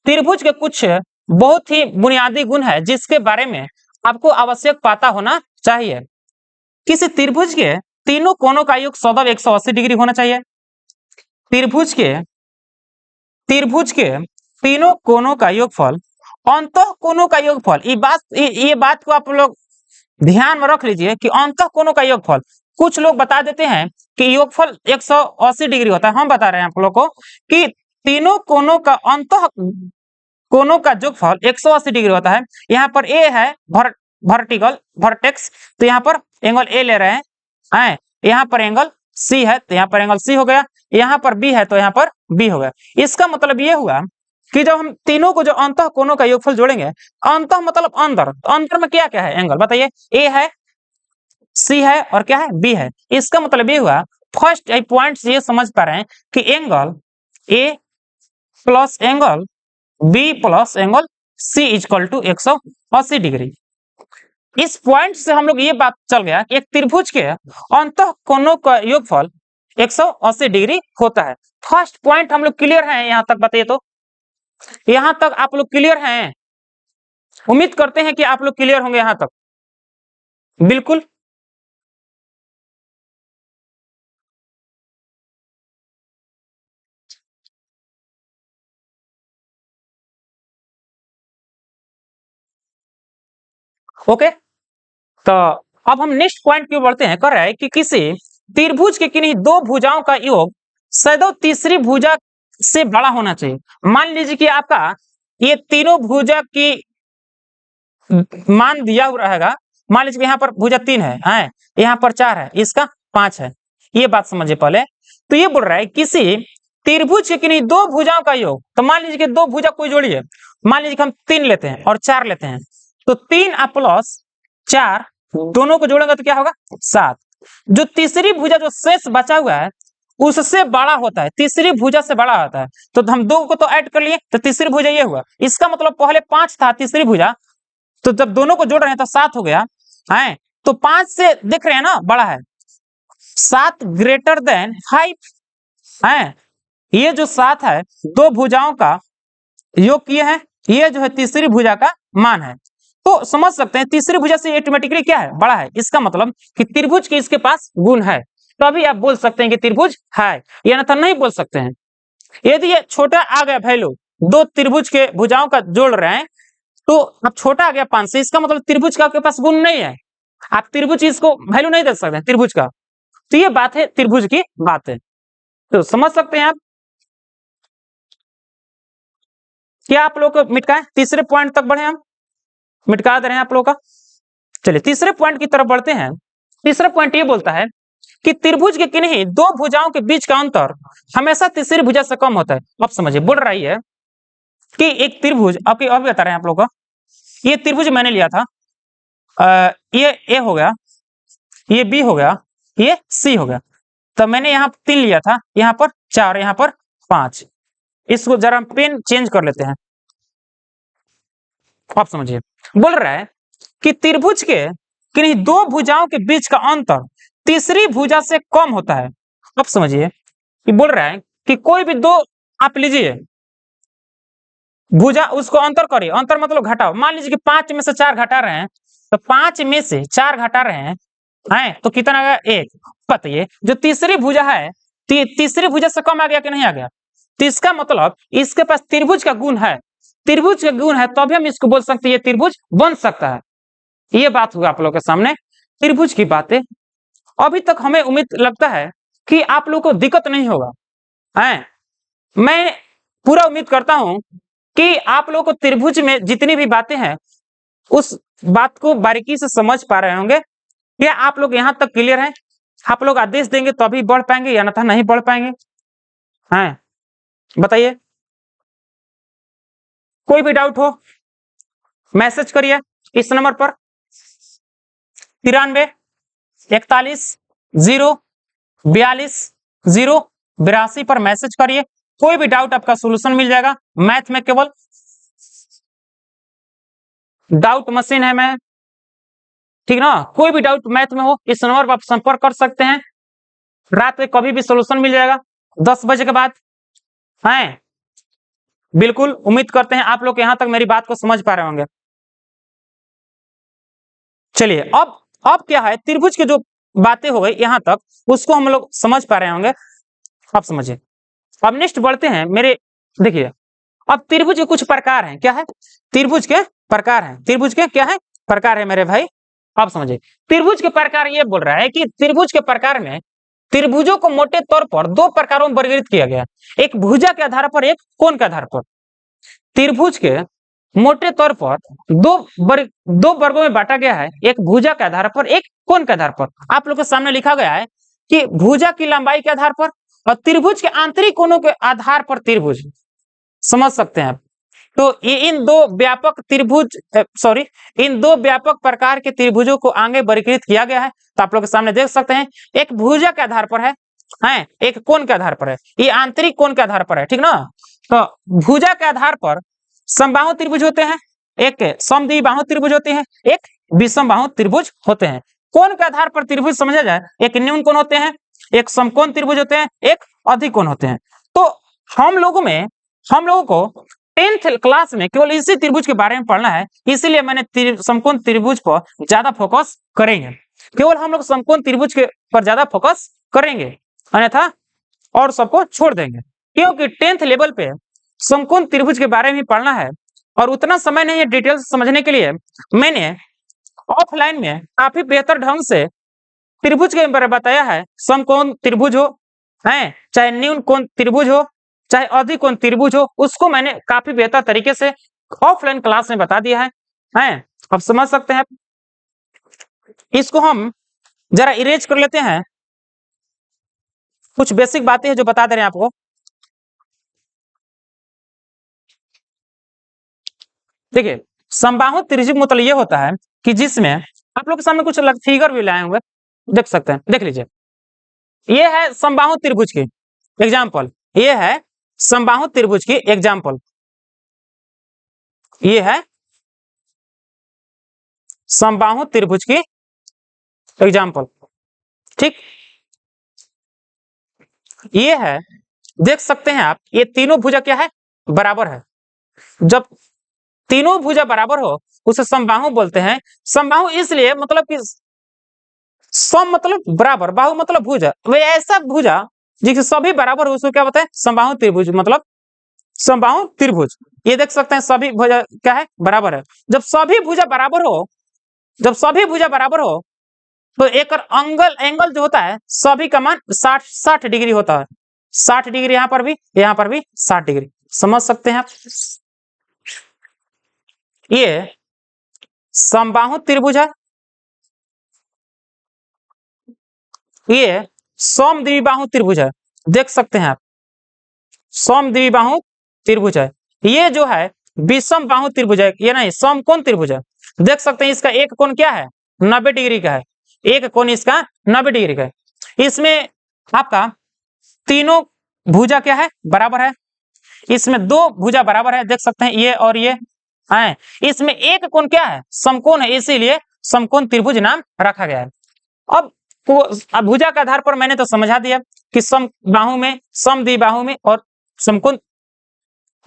त्रिभुज के कुछ बहुत ही बुनियादी गुण है जिसके बारे में आपको आवश्यक पता होना चाहिए। किसी त्रिभुज के तीनों कोणों का योग सदैव 180 डिग्री होना चाहिए। त्रिभुज के तीनों कोणों का योगफल अंतः कोणों का योगफल, ये बात को आप लोग ध्यान में रख लीजिए कि अंतः कोणों का योगफल, कुछ लोग बता देते हैं कि योगफल 180 डिग्री होता है। हम बता रहे हैं आप लोग को कि तीनों कोणों का अंतः कोणों का योगफल 180 डिग्री होता है। यहाँ पर ए है वर्टेक्स, तो यहाँ पर एंगल ए ले रहे हैं, यहाँ पर एंगल सी है तो यहाँ पर एंगल सी हो गया, यहाँ पर बी है तो यहाँ पर बी हो गया। इसका मतलब ये हुआ कि जब हम तीनों को जो अंतः कोणों का योगफल जोड़ेंगे, अंतः मतलब अंदर, तो अंदर में क्या क्या है एंगल बताइए, ए है, सी है और क्या है, बी है। इसका मतलब ये हुआ, फर्स्ट पॉइंट ये समझ पा रहे हैं कि angle A plus angle B plus angle C equal to 180 degree. इस पॉइंट से हम लोग ये बात चल गया कि एक त्रिभुज के अंतः कोणों का योगफल 180 डिग्री होता है। फर्स्ट पॉइंट हम लोग क्लियर हैं यहाँ तक, बताइए तो यहाँ तक आप लोग क्लियर हैं? उम्मीद करते हैं कि आप लोग क्लियर होंगे यहाँ तक, बिल्कुल। ओके, तो अब हम नेक्स्ट पॉइंट की ओर बढ़ते हैं। कर रहा है कि किसी त्रिभुज के किन्हीं दो भुजाओं का योग सदैव तीसरी भुजा से बड़ा होना चाहिए। मान लीजिए कि आपका ये तीनों भुजा की मान दिया हुआ रहेगा, मान लीजिए यहाँ पर भुजा 3 है, यहाँ पर 4 है, इसका 5 है। ये बात समझिए पहले। तो ये बोल रहा है किसी त्रिभुज के किन्हीं दो भुजाओं का योग, तो मान लीजिए कि दो भुजा कोई जोड़िए, मान लीजिए कि हम 3 लेते हैं और 4 लेते हैं, तो 3 प्लस 4 दोनों को जोड़ेंगे तो क्या होगा 7। जो तीसरी भुजा जो शेष बचा हुआ है उससे बड़ा होता है, तीसरी भुजा से बड़ा होता है। तो हम दो को तो ऐड कर लिए तो तीसरी भुजा ये हुआ। इसका मतलब पहले 5 था तीसरी भुजा, तो जब दोनों को जोड़ रहे हैं तो 7 हो गया है। तो 5 से देख रहे हैं ना बड़ा है, 7 ग्रेटर देन 5 है। ये जो 7 है दो भुजाओं का योग किए हैं, ये जो है तीसरी भुजा का मान है। तो समझ सकते हैं तीसरी भुजा से ऑटोमेटिकली क्या है, बड़ा है। इसका मतलब कि त्रिभुज के इसके पास गुण है, तो अभी आप बोल सकते हैं कि त्रिभुज है, या ना तो नहीं बोल सकते हैं। यदि ये छोटा आ गया वैल्यू, दो त्रिभुज के भुजाओं का जोड़ रहे हैं तो अब छोटा आ गया 5 से, इसका मतलब त्रिभुज का आपके पास गुण नहीं है, आप त्रिभुज इसको वैल्यू नहीं दे सकते त्रिभुज का। तो ये बात है, त्रिभुज की बात है। तो समझ सकते हैं आप। क्या आप लोग को मिटकाएं? तीसरे पॉइंट तक बढ़े, हम मिटका दे रहे हैं आप लोग का। चलिए तीसरे पॉइंट की तरफ बढ़ते हैं। तीसरा पॉइंट ये बोलता है कि त्रिभुज के किन्हीं दो भुजाओं के बीच का अंतर हमेशा तीसरी भुजा से कम होता है। अब समझिए, बोल रही है कि एक त्रिभुज, आपके अभी बता रहे हैं आप लोग का, ये त्रिभुज मैंने लिया था, ये ए हो गया, ये बी हो गया, ये सी हो गया। तो मैंने यहाँ 3 लिया था, यहाँ पर 4, यहाँ पर 5। इसको जरा हम पेन चेंज कर लेते हैं। आप समझिए, बोल रहा है कि त्रिभुज के किन्हीं दो भुजाओं के बीच का अंतर तीसरी भुजा से कम होता है। अब समझिए कि बोल रहा है कि कोई भी दो आप लीजिए भुजा, उसको अंतर करिए, अंतर मतलब घटाओ। मान लीजिए कि 5 में से 4 घटा रहे हैं, तो 5 में से 4 घटा रहे हैं तो कितना आ गया 1। बताइए जो तीसरी भुजा है तीसरी भुजा से कम आ गया कि नहीं आ गया? तो इसका मतलब इसके पास त्रिभुज का गुण है, त्रिभुज का गुण है तभी हम इसको बोल सकते हैं ये त्रिभुज बन सकता है। ये बात हुआ आप लोग के सामने त्रिभुज की बातें। अभी तक हमें उम्मीद लगता है कि आप लोग को दिक्कत नहीं होगा है। मैं पूरा उम्मीद करता हूं कि आप लोग को त्रिभुज में जितनी भी बातें हैं उस बात को बारीकी से समझ पा रहे होंगे। क्या आप लोग यहां तक क्लियर हैं? आप लोग आदेश देंगे तो अभी बढ़ पाएंगे या अन्यथा नहीं बढ़ पाएंगे, हैं बताइए। कोई भी डाउट हो मैसेज करिए इस नंबर पर 93 41 0 42 0 82 पर मैसेज करिए। कोई भी डाउट आपका सोल्यूशन मिल जाएगा। मैथ में केवल डाउट मशीन है मैं, ठीक ना। कोई भी डाउट मैथ में हो इस नंबर पर आप संपर्क कर सकते हैं। रात में कभी भी सोल्यूशन मिल जाएगा 10 बजे के बाद है। बिल्कुल उम्मीद करते हैं आप लोग यहाँ तक मेरी बात को समझ पा रहे होंगे। चलिए अब क्या है, त्रिभुज की जो बातें हो गई यहाँ तक उसको हम लोग समझ पा रहे होंगे, आप समझिए। अब नेक्स्ट बढ़ते हैं मेरे, देखिए अब त्रिभुज के कुछ प्रकार हैं। क्या है? त्रिभुज के प्रकार हैं। त्रिभुज के क्या है? प्रकार है मेरे भाई, आप समझिए। त्रिभुज के प्रकार ये बोल रहा है कि त्रिभुज के प्रकार में त्रिभुजों को मोटे तौर पर दो प्रकारों में वर्गीकृत किया गया, एक भुजा के आधार पर, एक कोण के आधार पर। त्रिभुज के मोटे तौर पर दो वर्गों में बांटा गया है, एक भुजा के आधार पर, एक कोण के आधार पर। आप लोग के सामने लिखा गया है कि भुजा की लंबाई के आधार पर और त्रिभुज के आंतरिक कोणों के आधार पर त्रिभुज, समझ सकते हैं आप। तो ये इन दो व्यापक प्रकार के त्रिभुजों को आगे वर्गीकृत किया गया है। तो आप लोग के सामने देख सकते हैं, एक भुजा के आधार पर है, एक कोण के आधार पर है, ये आंतरिक कोण के आधार पर है, ठीक ना। तो भुजा के आधार पर समबाहु त्रिभुज होते हैं, एक समद्विबाहु त्रिभुज होते हैं, एक विषमबाहु त्रिभुज होते हैं। कोण के आधार पर त्रिभुज समझा जाए, एक न्यून कोण होते हैं, एक समकोण त्रिभुज होते हैं, एक अधिक कोण होते हैं। तो हम लोगों को 10th क्लास में केवल इसी त्रिभुज के बारे में पढ़ना है, इसीलिए मैंने समकोण त्रिभुज पर ज्यादा फोकस करेंगे। केवल हम लोग समकोण त्रिभुज के पर ज्यादा फोकस करेंगे, अन्यथा और सबको छोड़ देंगे, क्योंकि 10th लेवल पे समकोण त्रिभुज के बारे में पढ़ना है और उतना समय नहीं है डिटेल से समझने के लिए। मैंने ऑफलाइन में काफी बेहतर ढंग से त्रिभुज के बारे में बताया है। समकोण त्रिभुज हो चाहे न्यून कोण त्रिभुज हो, चाहे अधिक कोण त्रिभुज हो, उसको मैंने काफी बेहतर तरीके से ऑफलाइन क्लास में बता दिया है। अब समझ सकते हैं। इसको हम जरा इरेज कर लेते हैं, कुछ बेसिक बातें हैं जो बता दे रहे हैं आपको। देखिए समबाहु त्रिभुज मतलब ये होता है कि जिसमें आप लोग के सामने कुछ अलग फिगर भी लाए हुए, देख सकते हैं, देख लीजिए। ये है समबाहु त्रिभुज की एग्जाम्पल, ये है समबाहु त्रिभुज की एग्जाम्पल, ये है समबाहु त्रिभुज की एग्जाम्पल, ठीक। ये है, देख सकते हैं आप, ये तीनों भुजा क्या है? बराबर है। जब तीनों भुजा बराबर हो उसे समबाहु बोलते हैं। समबाहु इसलिए मतलब कि सम मतलब बराबर, बाहु मतलब भुजा, वे ऐसा भुजा जिसके सभी बराबर हो उसको क्या बताएं? समबाहु त्रिभुज, मतलब समबाहु त्रिभुज। ये देख सकते हैं सभी भुजा क्या है? बराबर है। जब सभी भुजा बराबर हो तो एक एंगल जो होता है सभी का मान 60 डिग्री होता है। 60 डिग्री यहाँ पर भी 60 डिग्री, समझ सकते हैं आप। ये समबाहु त्रिभुज है, ये समद्विबाहु त्रिभुज है, देख सकते हैं आप, समद्विबाहु त्रिभुज है। ये जो है विषम बाहु त्रिभुज है, ये नहीं समकोण त्रिभुज है। देख सकते हैं इसका एक कोण क्या है? 90 डिग्री का है, एक कोण इसका 90 डिग्री का है। इसमें आपका तीनों भुजा क्या है? बराबर है। इसमें दो भुजा बराबर है, देख सकते हैं ये और ये है। इसमें एक कोण क्या है? समकोण है, इसीलिए समकोण त्रिभुज नाम रखा गया है। अब भुजा के आधार पर मैंने तो समझा दिया कि समबाहु में, समद्विबाहु में और समकोण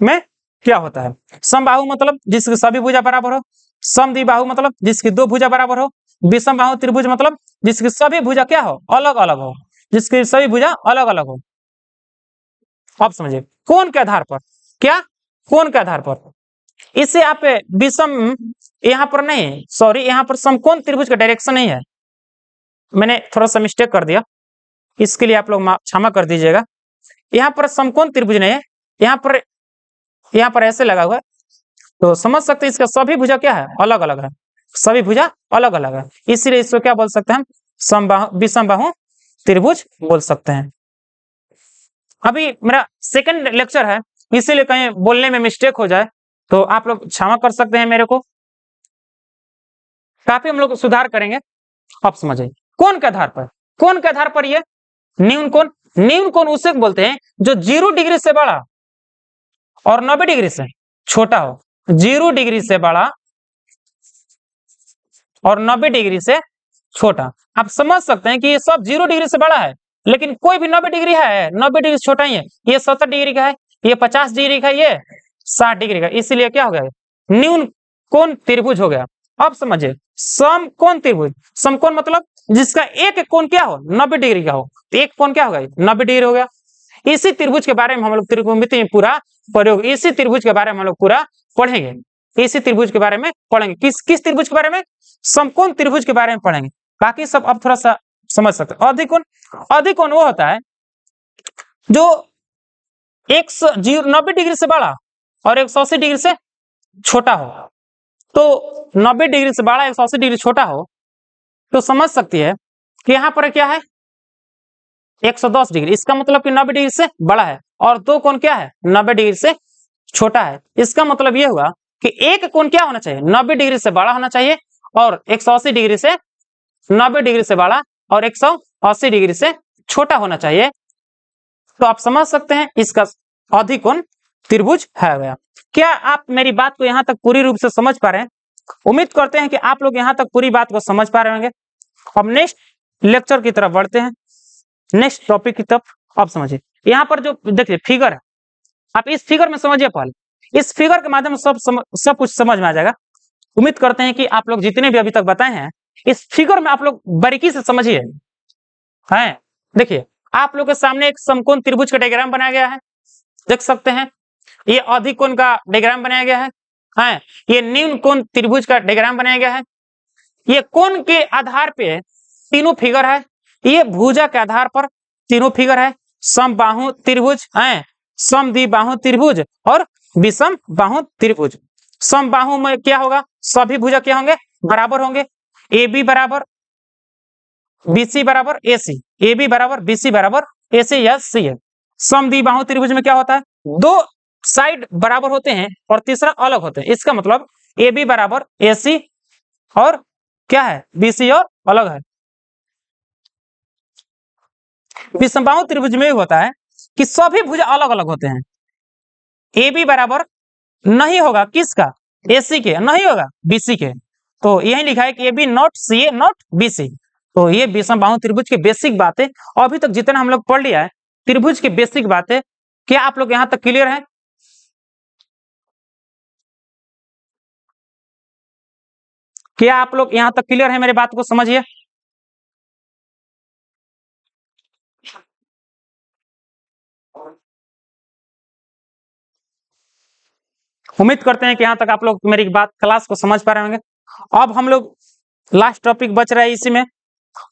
में क्या होता है। समबाहु मतलब जिसकी सभी भुजा बराबर हो, समद्विबाहु मतलब जिसकी दो भुजा बराबर हो, विषमबाहु त्रिभुज मतलब जिसकी सभी भुजा क्या हो? अलग अलग हो, जिसकी सभी भुजा अलग अलग हो। आप समझिए कोण के आधार पर, क्या? कोण के आधार पर। इससे आप विषम, यहाँ पर नहीं, सॉरी, यहाँ पर समकोण त्रिभुज का डायरेक्शन नहीं है, मैंने थोड़ा सा मिस्टेक कर दिया, इसके लिए आप लोग क्षमा कर दीजिएगा। यहाँ पर समकोण त्रिभुज नहीं है, यहाँ पर ऐसे लगा हुआ है, तो समझ सकते हैं इसका सभी भुजा क्या है? अलग अलग है, सभी भुजा अलग अलग है, इसीलिए इसको क्या बोल सकते हैं हम? विषमबाहु त्रिभुज बोल सकते हैं। अभी मेरा सेकंड लेक्चर है, इसीलिए कहीं बोलने में मिस्टेक हो जाए तो आप लोग क्षमा कर सकते हैं मेरे को, काफी हम लोग सुधार करेंगे। आप समझिए कोण के आधार पर, कोण के आधार पर ये न्यून कोण, न्यून कोण उसे बोलते हैं जो 0 डिग्री से बड़ा और 90 डिग्री से छोटा हो। 0 डिग्री से बड़ा और 90 डिग्री से छोटा। आप समझ सकते हैं कि ये सब 0 डिग्री से बड़ा है, लेकिन कोई भी 90 डिग्री है, 90 डिग्री से छोटा ही है। ये 70 डिग्री का है, ये 50 डिग्री का है, ये 60 डिग्री का, इसीलिए क्या हो गया, न्यून कोण त्रिभुज हो गया। अब समझिए समकोण त्रिभुज, समकोण मतलब जिसका एक कोण क्या हो, 90 डिग्री का हो, एक कोण क्या होगा, 90 डिग्री हो गया। इसी त्रिभुज के बारे में हम लोग त्रिकोणमिति में पूरा प्रयोग, इसी त्रिभुज के बारे में हम लोग पूरा पढ़ेंगे, इसी त्रिभुज के बारे में पढ़ेंगे। किस त्रिभुज के बारे में, समकोण त्रिभुज के बारे में पढ़ेंगे। बाकी सब अब थोड़ा सा समझ सकते हैं। अधिकोण वो होता है जो 90 डिग्री से बड़ा और 180 डिग्री से छोटा हो। तो 90 डिग्री से बड़ा 180 डिग्री छोटा हो तो समझ सकती है कि यहाँ पर क्या है 110 डिग्री, इसका मतलब कि 90 डिग्री से बड़ा है, और दो कोण क्या है 90 डिग्री से छोटा है। इसका मतलब यह हुआ कि एक कोण क्या होना चाहिए 90 डिग्री से बड़ा होना चाहिए और 180 डिग्री से 90 डिग्री से बड़ा और 180 डिग्री से छोटा होना चाहिए। तो आप समझ सकते हैं इसका अधिकोण त्रिभुज है गया। क्या आप मेरी बात को यहाँ तक पूरी रूप से समझ पा रहे हैं? उम्मीद करते हैं कि आप लोग यहाँ तक पूरी बात को समझ पा रहे होंगे। अब नेक्स्ट लेक्चर की तरफ बढ़ते हैं, नेक्स्ट टॉपिक की तरफ। आप समझिए यहाँ पर जो देखिए फिगर है, आप इस फिगर में समझिए, पहले इस फिगर के माध्यम से सब कुछ समझ में आ जाएगा। उम्मीद करते हैं कि आप लोग जितने भी अभी तक बताए हैं इस फिगर में आप लोग बारीकी से समझिए। हैं देखिए आप लोग के सामने एक समकोण त्रिभुज का डायग्राम बनाया गया है, देख सकते हैं। ये अधिकोण का डायग्राम बनाया गया है, हैं ये न्यून कोण त्रिभुज का डायग्राम बनाया गया है। ये कोण के आधार पे तीनों फिगर है, ये भुजा के आधार पर तीनों फिगर है। समबाहु त्रिभुज है, समद्विबाहु त्रिभुज और विषम बाहु त्रिभुज। समबाहु में क्या होगा, सभी भुजा क्या होंगे बराबर होंगे, ए बी बराबर बीसी बराबर एसी, ए बी बराबर बीसी बराबर एसी या सी है। समद्विबाहु त्रिभुज में क्या होता है, दो साइड बराबर होते हैं और तीसरा अलग होते हैं। इसका मतलब ए बी बराबर एसी और क्या है बीसी और अलग है। विषमबाहु त्रिभुज में होता है कि सभी भुजा अलग अलग होते हैं। ए बी बराबर नहीं होगा किसका, एसी के, नहीं होगा बीसी के। तो यही लिखा है कि A B not C A not BC. तो ये विषमबाहु त्रिभुज की बेसिक बातें अभी तक जितना हम लोग पढ़ लिया है, त्रिभुज की बेसिक बातें। क्या आप लोग यहाँ तक क्लियर है? क्या आप लोग यहाँ तक क्लियर है? मेरी बात को समझिए। उम्मीद करते हैं कि यहाँ तक आप लोग मेरी बात क्लास को समझ पा रहे होंगे। अब हम लोग लास्ट टॉपिक बच रहा है इसी में।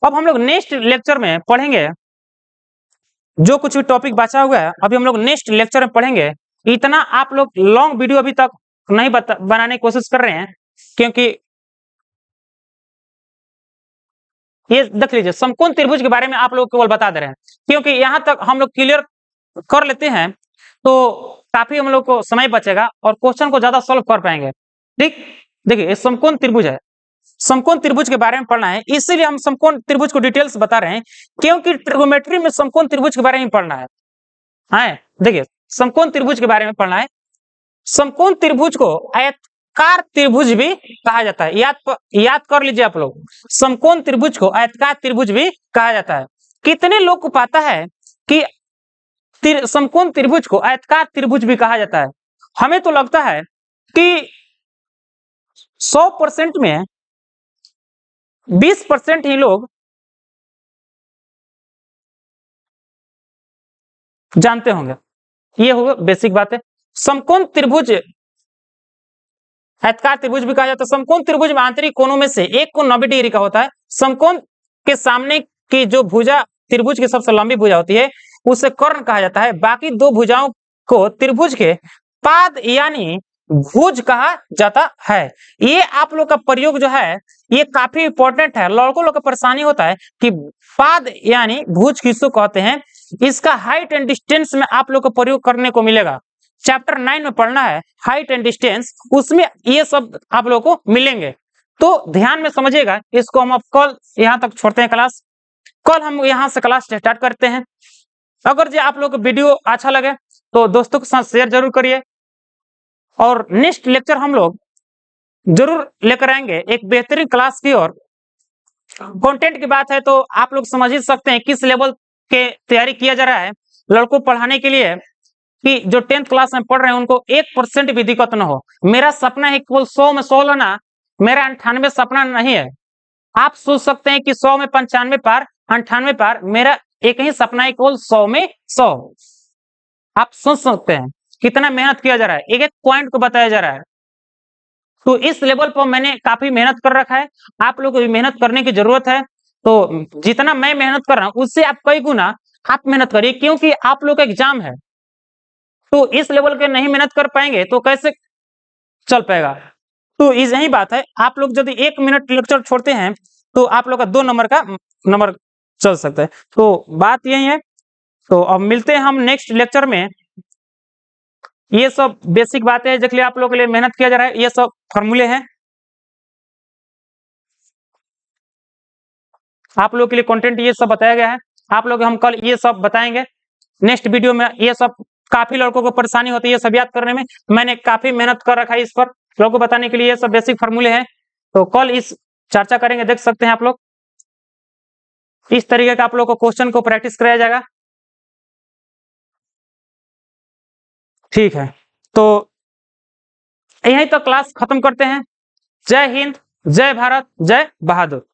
अब हम लोग नेक्स्ट लेक्चर में पढ़ेंगे जो कुछ भी टॉपिक बचा हुआ है, अभी हम लोग नेक्स्ट लेक्चर में पढ़ेंगे। इतना आप लोग लॉन्ग वीडियो अभी तक नहीं बनाने की कोशिश कर रहे हैं, क्योंकि ये देख लीजिए समकोण त्रिभुज के बारे में आप लोग केवल बता दे रहे हैं, क्योंकि यहाँ तक हम लोग क्लियर कर लेते हैं तो काफी हम लोग को समय बचेगा और क्वेश्चन को ज्यादा सॉल्व कर पाएंगे। ठीक, देखिए ये समकोण त्रिभुज है, समकोण त्रिभुज के बारे में पढ़ना है, इसीलिए हम समकोण त्रिभुज को डिटेल्स बता रहे हैं, क्योंकि ट्रिगोनोमेट्री में समकोण त्रिभुज के बारे में पढ़ना है। देखिए समकोण त्रिभुज के बारे में पढ़ना है। समकोण त्रिभुज को आयताकार त्रिभुज भी कहा जाता है, याद कर लीजिए आप लोग, समकोण त्रिभुज को आयताकार त्रिभुज भी कहा जाता है। कितने लोग को पता है कि समकोण त्रिभुज को आयताकार त्रिभुज भी कहा जाता है? हमें तो लगता है कि 100% में 20% ही लोग जानते होंगे। ये होगा बेसिक बात है। समकोण त्रिभुज आयताकार त्रिभुज भी कहा जाता है। समकोण त्रिभुज में आंतरिक कोणों में से एक कोण 90 डिग्री का होता है। समकोण के सामने की जो भुजा त्रिभुज की सबसे लंबी भुजा होती है उसे कर्ण कहा जाता है। बाकी दो भुजाओं को त्रिभुज के पाद यानी भुज कहा जाता है। ये आप लोग का प्रयोग जो है ये काफी इंपॉर्टेंट है। लड़कों लोग का परेशानी होता है कि पाद यानी भुज किसको कहते हैं, इसका हाइट एंड डिस्टेंस में आप लोग को प्रयोग करने को मिलेगा। चैप्टर 9 में पढ़ना है हाइट एंड डिस्टेंस, उसमें ये सब आप लोग को मिलेंगे, तो ध्यान में समझिएगा। इसको हम अब कल यहाँ तक छोड़ते हैं क्लास, कल हम यहाँ से क्लास स्टार्ट करते हैं। अगर जो आप लोग को वीडियो अच्छा लगे तो दोस्तों के साथ शेयर जरूर करिए, और नेक्स्ट लेक्चर हम लोग जरूर लेकर आएंगे एक बेहतरीन क्लास की। और कंटेंट की बात है तो आप लोग समझ ही सकते हैं किस लेवल के तैयारी किया जा रहा है लड़कों पढ़ाने के लिए, कि जो 10th क्लास में पढ़ रहे हैं उनको 1% भी दिक्कत न हो। मेरा सपना है केवल 100 में 100 लाना, मेरा 98 सपना नहीं है। आप सोच सकते हैं कि 100 में 95 पार, 98 पार, मेरा एक ही सपना है केवल 100 में 100। आप सोच सकते हैं कितना मेहनत किया जा रहा है, एक एक पॉइंट को बताया जा रहा है। तो इस लेवल पर मैंने काफी मेहनत कर रखा है, आप लोग को भी मेहनत करने की जरूरत है। तो जितना मैं मेहनत कर रहा हूं उससे आप कई गुना आप मेहनत करिए, क्योंकि आप लोग का एग्जाम है। तो इस लेवल के नहीं मेहनत कर पाएंगे तो कैसे चल पाएगा। तो यही बात है, आप लोग यदि 1 मिनट लेक्चर छोड़ते हैं तो आप लोग का 2 नंबर का नंबर चल सकता है। तो बात यही है। तो अब मिलते हैं हम नेक्स्ट लेक्चर में। ये सब बेसिक बातें हैं जिसके आप लोगों के लिए मेहनत किया जा रहा है, ये सब फॉर्मूले हैं। आप लोगों के लिए कंटेंट ये सब बताया गया है, आप लोग हम कल ये सब बताएंगे नेक्स्ट वीडियो में। ये सब काफी लड़कों को परेशानी होती है ये सब याद करने में, मैंने काफी मेहनत कर रखा है इस पर लोगों को बताने के लिए। ये सब बेसिक फॉर्मूले हैं, तो कल इस चर्चा करेंगे, देख सकते हैं आप लोग। इस तरीके का आप लोग को क्वेश्चन को प्रैक्टिस कराया जाएगा। ठीक है, तो यहीं तो क्लास खत्म करते हैं। जय हिंद, जय भारत, जय बहादुर।